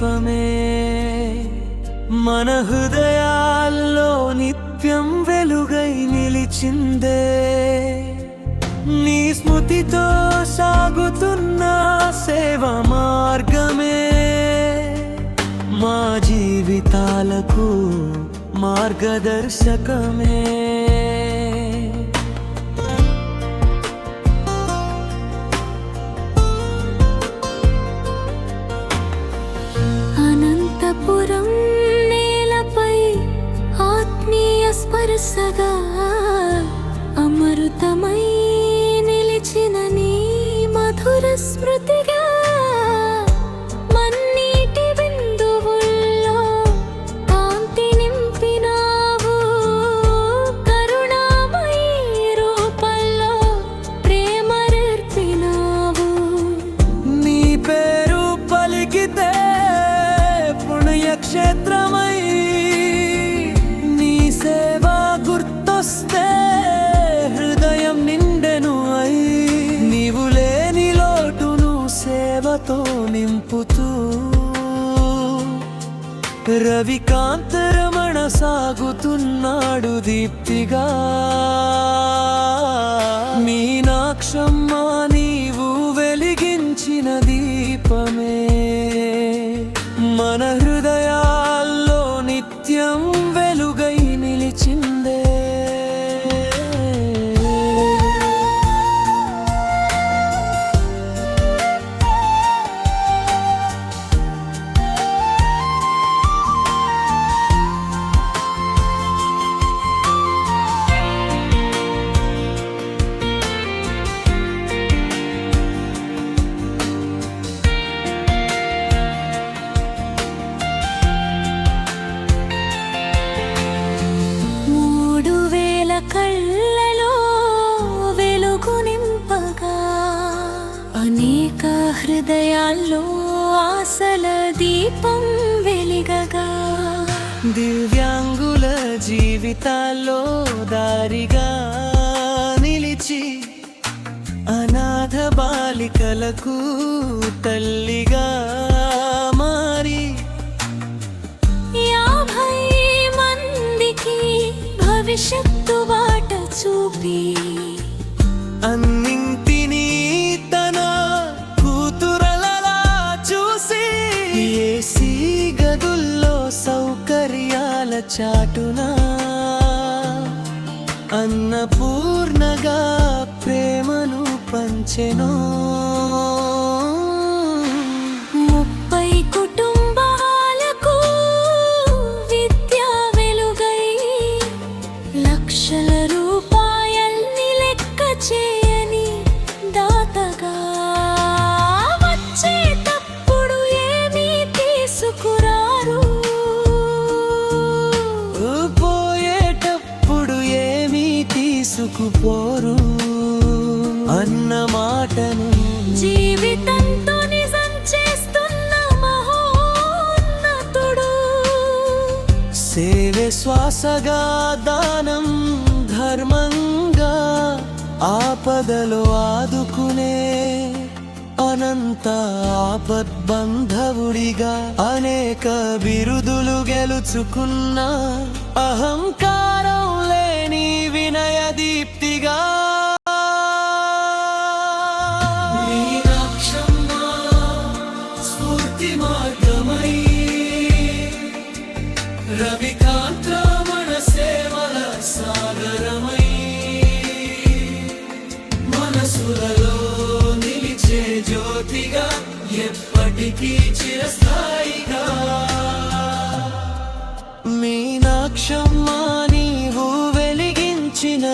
దీపమే మన హృదయాల్లో నిత్యం వెలుగై నిలిచిందే నీ స్మృతితో సాగుతున్న సేవ మార్గమే మా జీవితాలకు మార్గదర్శకమే అనంతపురం నేలపై ఆత్మీయ స్పర్శగా అమృతమై నిలిచిన నీ మధుర స్మృతిగా మన్నీటి బిందువుల్లో కాంతి నింపినావు కరుణామయీ రూపంలో ప్రేమ నేర్పినావు నీ పేరు పలికితే పుణ్యక్షేత్రమై నీ సేవ గుర్తొస్తే హృదయం నిండెను అయి నీవు లేని లోటును సేవతో నింపుతూ రవికాంతరమణ సాగుతున్నాడు దీప్తిగా మీనాక్షమ్మ నీవు వెలిగించిన దీపమే మన హృదయాల్లో నిత్యం వెలుగై నిలిచిందే కళ్ళలో వెలుగు నింపగా అనేక హృదయాల్లో ఆశల దీపం వెలిగగా దివ్యాంగుల జీవితాల్లో దారిగా నిలిచి అనాథ బాలికలకు తల్లిగా మారి 50 మందికి భవిష్యత్తు బాట చూపి అన్నింటినీ తన కూతురలలా చూసి ఏసీ గదుల్లో సౌకర్యాల చాటున అన్నపూర్ణగా ప్రేమను పంచెను 30 కుటుంబాలకు విద్యా వెలుగై లక్షల రూపాయల్ని లెక్క చేయని దాతగా వచ్చేటప్పుడు ఏమీ తీసుకురారు పోయేటప్పుడు ఏమీ తీసుకుపోరు అన్న మాటను జీవితంతో నిజం చేస్తున్న మహోన్నతుడు సేవే శ్వాసగా దానం ధర్మంగా ఆపదలో ఆదుకునే అనంత ఆపద్బంధవుడిగా అనేక బిరుదులు గెలుచుకున్న అహంకారం లేని వినయ దీప్తిగా మీనాక్షమ్మ స్ఫూర్తి మార్గమై రవికాంతరమణ సేవల సాగరమై మనసులలో నిలిచే జ్యోతిగా ఎప్పటికీ చిరస్థాయిగా మీనాక్షమ్మ నీవు వెలిగించిన